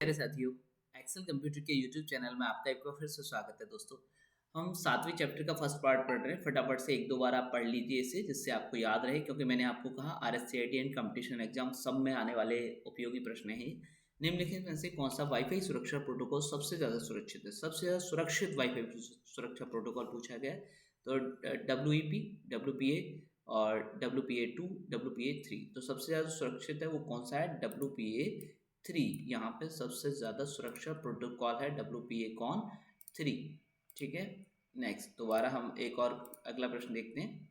मेरे साथियों, Excel computer के यूट्यूब चैनल में आपका एक बार फिर से स्वागत है दोस्तों। हम 7वें चैप्टर का फर्स्ट पार्ट पढ़ रहे हैं। फटाफट से 1-2 बार आप पढ़ लीजिए इसे, जिससे आपको याद रहे, क्योंकि मैंने आपको कहा आरएससीआईटी एंड कंपटीशन एग्जाम सब में आने वाले उपयोगी प्रश्न हैं। निम्नलिखित में से कौन सा वाईफाई सुरक्षा प्रोटोकॉल सबसे ज़्यादा सुरक्षित है? सबसे ज़्यादा सुरक्षित वाईफाई सुरक्षा प्रोटोकॉल पूछा गया है। तो WEP, WPA और WPA2, WPA3। तो सबसे ज़्यादा सुरक्षित है वो कौन सा है? WPA3। यहाँ पे सबसे ज़्यादा सुरक्षा प्रोटोकॉल है WPA3। ठीक है। नेक्स्ट दोबारा हम एक और अगला प्रश्न देखते हैं।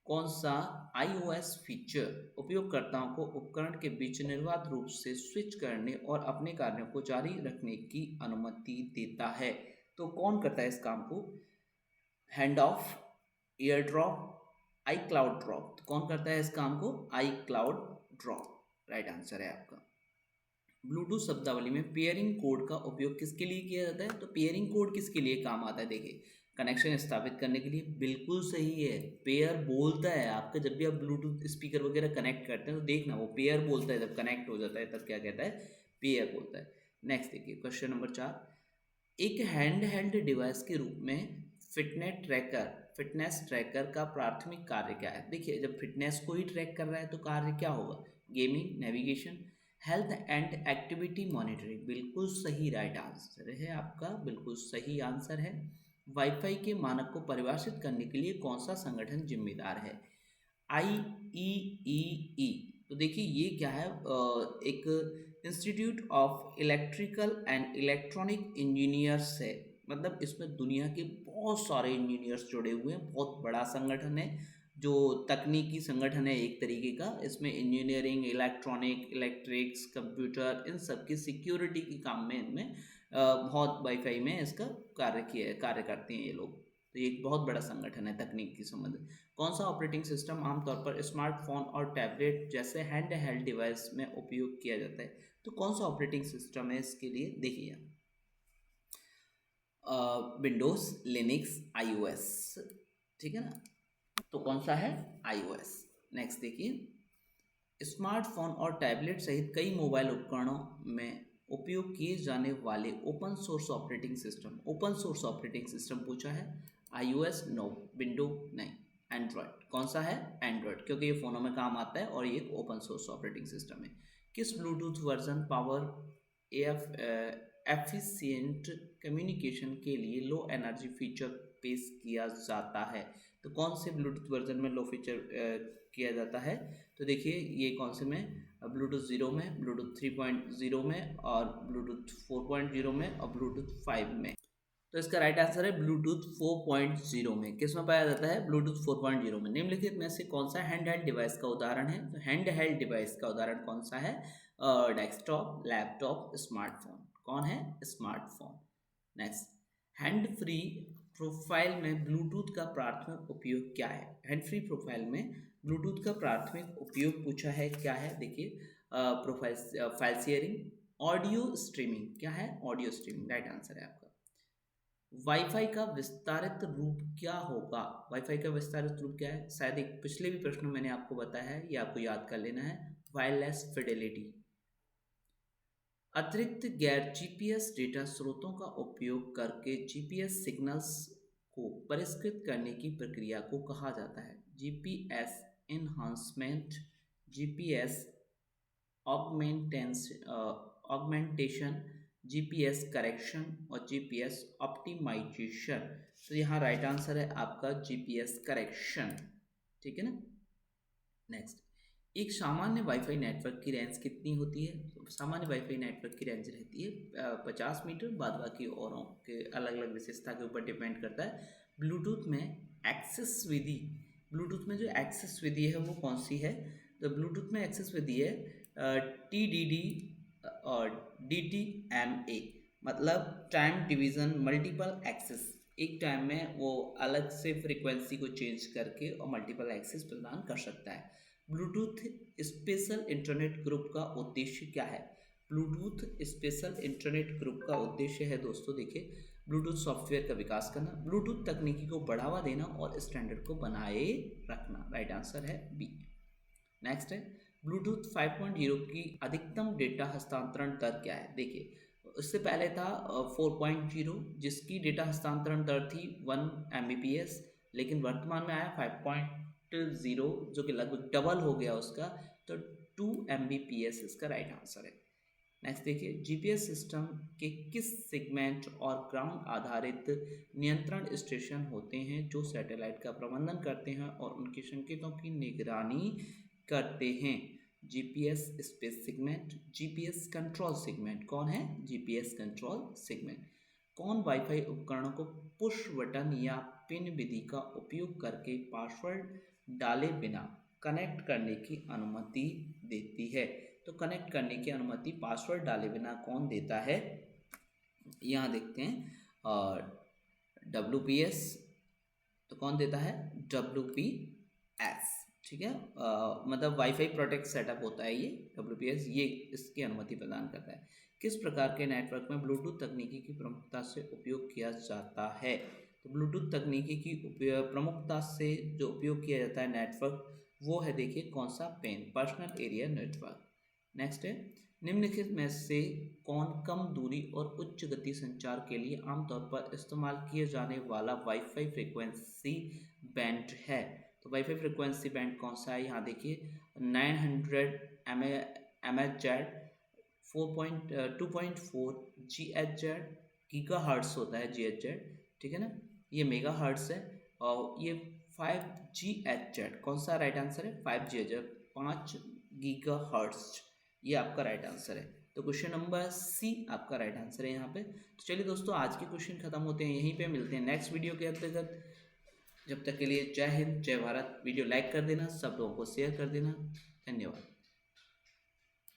कौन सा iOS फीचर उपयोगकर्ताओं को उपकरण के बीच निर्बाध रूप से स्विच करने और अपने कार्यों को जारी रखने की अनुमति देता है? तो कौन करता है इस काम को? Hand of, year drop, I cloud drop. तो कौन करता है इस काम को? आई क्लाउड ड्रॉप राइट आंसर है आपका। ब्लूटूथ शब्दावली में पेयरिंग कोड का उपयोग किसके लिए किया जाता है? तो पेयरिंग कोड किसके लिए काम आता है? देखिए, कनेक्शन स्थापित करने के लिए। बिल्कुल सही है। पेयर बोलता है आपका, जब भी आप ब्लूटूथ स्पीकर वगैरह कनेक्ट करते हैं तो देखना वो पेयर बोलता है, जब कनेक्ट हो जाता है तब क्या कहता है? पेयर बोलता है। नेक्स्ट देखिए क्वेश्चन नंबर 4। एक हैंड हेल्ड डिवाइस के रूप में फिटनेस ट्रैकर का प्राथमिक कार्य क्या है? देखिए, जब फिटनेस को ही ट्रैक कर रहा है तो कार्य क्या होगा? Gaming, navigation, health and activity monitoring. बिल्कुल सही राइट आंसर है आपका, बिल्कुल सही आंसर है। वाईफाई के मानक को परिभाषित करने के लिए कौन सा संगठन जिम्मेदार है? IEEE। तो देखिए ये क्या है? एक institute of electrical and electronic engineers है। मतलब इसमें दुनिया के बहुत सारे इंजीनियर्स जुड़े हुए हैं। बहुत बड़ा संगठन है, जो तकनीकी संगठन है एक तरीके का। इसमें इंजीनियरिंग, इलेक्ट्रॉनिक, इलेक्ट्रिक्स, कंप्यूटर, इन सब की सिक्योरिटी के काम में इनमें बहुत वाईफाई में इसका कार्य करते हैं ये लोग। तो ये एक बहुत बड़ा संगठन है तकनीक की संबंध। कौन सा ऑपरेटिंग सिस्टम आमतौर पर स्मार्टफोन और टैबलेट जैसे हैंड हेल्ड डिवाइस में उपयोग किया जाता है? तो कौन सा ऑपरेटिंग सिस्टम है इसके लिए? देखिए, विंडोज, लिनक्स, iOS। ठीक है ना? तो कौन सा है? iOS। नेक्स्ट देखिए, स्मार्टफोन और टैबलेट सहित कई मोबाइल उपकरणों में उपयोग किए जाने वाले ओपन सोर्स ऑपरेटिंग सिस्टम पूछा है। iOS नो, विंडो नहीं, एंड्रॉयड। कौन सा है? एंड्रॉयड, क्योंकि ये फ़ोनों में काम आता है और ये ओपन सोर्स ऑपरेटिंग सिस्टम है। किस Bluetooth version power efficient communication के लिए लो एनर्जी फीचर पेश किया जाता है? तो कौन से ब्लूटूथ वर्जन में लो फीचर किया जाता है? तो देखिए ये कौन से में? ब्लूटूथ 0 में, ब्लूटूथ 3.0 में और ब्लूटूथ 4.0 में और ब्लूटूथ 5 में। तो इसका राइट आंसर है ब्लूटूथ 4.0 में। किस में पाया जाता है? ब्लूटूथ 4.0 में। निम्नलिखित में से कौन सा हैंड हेल्ड डिवाइस का उदाहरण है? तो हैंड हेल्ड डिवाइस का उदाहरण कौन सा है? Desktop, laptop, smartphone. कौन है? Smartphone. Next, hand free profile में ब्लूटूथ का प्राथमिक उपयोग क्या है? हैंड फ्री प्रोफाइल में ब्लूटूथ का प्राथमिक उपयोग पूछा है, क्या है? देखिए, profile file sharing, audio streaming. क्या है? ऑडियो स्ट्रीमिंग राइट आंसर है आपका। वाईफाई का विस्तारित रूप क्या होगा? वाईफाई का विस्तारित रूप क्या है? शायद एक पिछले भी प्रश्न में मैंने आपको बताया है, ये आपको याद कर लेना है। Wireless Fidelity. अतिरिक्त गैर जीपीएस डेटा स्रोतों का उपयोग करके जीपीएस सिग्नल्स को परिष्कृत करने की प्रक्रिया को कहा जाता है? GPS enhancement, GPS augmentation, GPS correction और जीपीएस ऑप्टिमाइजेशन। तो यहाँ राइट आंसर है आपका जीपीएस करेक्शन। ठीक है ना? नेक्स्ट, एक सामान्य वाईफाई नेटवर्क की रेंज कितनी होती है? तो सामान्य वाईफाई नेटवर्क की रेंज रहती है 50 मीटर। बाद बाकी औरों के अलग अलग विशेषता के ऊपर डिपेंड करता है। ब्लूटूथ में एक्सेस विधि, ब्लूटूथ में जो एक्सेस विधि है वो कौन सी है? तो ब्लूटूथ में एक्सेस विधि है TDD और DTMA। मतलब टाइम डिवीज़न मल्टीपल एक्सेस। एक टाइम में वो अलग से फ्रीक्वेंसी को चेंज करके और मल्टीपल एक्सेस प्रदान कर सकता है। ब्लूटूथ स्पेशल इंटरनेट ग्रुप का उद्देश्य क्या है? ब्लूटूथ स्पेशल इंटरनेट ग्रुप का उद्देश्य है दोस्तों, देखिए, ब्लूटूथ सॉफ्टवेयर का विकास करना, ब्लूटूथ तकनीकी को बढ़ावा देना और स्टैंडर्ड को बनाए रखना। राइट आंसर है बी। नेक्स्ट है, ब्लूटूथ 5.0 की अधिकतम डेटा हस्तांतरण दर क्या है? देखिए, उससे पहले था 4.0 जिसकी डेटा हस्तांतरण दर थी 1 Mbps, लेकिन वर्तमान में आया 5.0 जो कि लगभग डबल हो गया उसका, तो 2 Mbps इसका राइट आंसर है। नेक्स्ट देखिए, जीपीएस सिस्टम के किस सेगमेंट और ग्राउंड आधारित नियंत्रण स्टेशन होते हैं जो सैटेलाइट का प्रबंधन करते हैं और उनके संकेतों की निगरानी करते हैं? GPS space segment, GPS control segment. कौन है? GPS control segment. कौन वाईफाई उपकरणों को पुश बटन या पिन विधि का उपयोग करके पासवर्ड डाले बिना कनेक्ट करने की अनुमति देती है? तो कनेक्ट करने की अनुमति पासवर्ड डाले बिना कौन देता है? यहाँ देखते हैं, और WPS। तो कौन देता है? WPS, ठीक है। मतलब वाईफाई प्रोटेक्ट सेटअप होता है ये WPS, ये इसकी अनुमति प्रदान करता है। किस प्रकार के नेटवर्क में ब्लूटूथ तकनीकी की प्रमुखता से उपयोग किया जाता है? तो ब्लूटूथ तकनीकी की प्रमुखता से जो उपयोग किया जाता है नेटवर्क, वो है देखिए कौन सा? Pen, personal area network. Next है, निम्नलिखित में से कौन कम दूरी और उच्च गति संचार के लिए आमतौर पर इस्तेमाल किए जाने वाला वाईफाई फ्रिक्वेंसी बैंड है? तो वाईफाई फ्रिक्वेंसी बैंड कौन सा है? यहाँ देखिए 900 MHz, 2.4 GHz, गीगा हर्ट्स होता है GHz, ठीक है ना, ये मेगा हर्ट्स है। और ये 5GHz, कौन सा राइट आंसर है? 5GHz, 5 GHz, ये आपका राइट आंसर है। तो क्वेश्चन नंबर सी आपका राइट आंसर है यहाँ पे। तो चलिए दोस्तों, आज के क्वेश्चन खत्म होते हैं यहीं पे, मिलते हैं नेक्स्ट वीडियो के अंतर्गत। जब तक के लिए जय हिंद, जय भारत। वीडियो लाइक कर देना, सब लोगों को शेयर कर देना। धन्यवाद।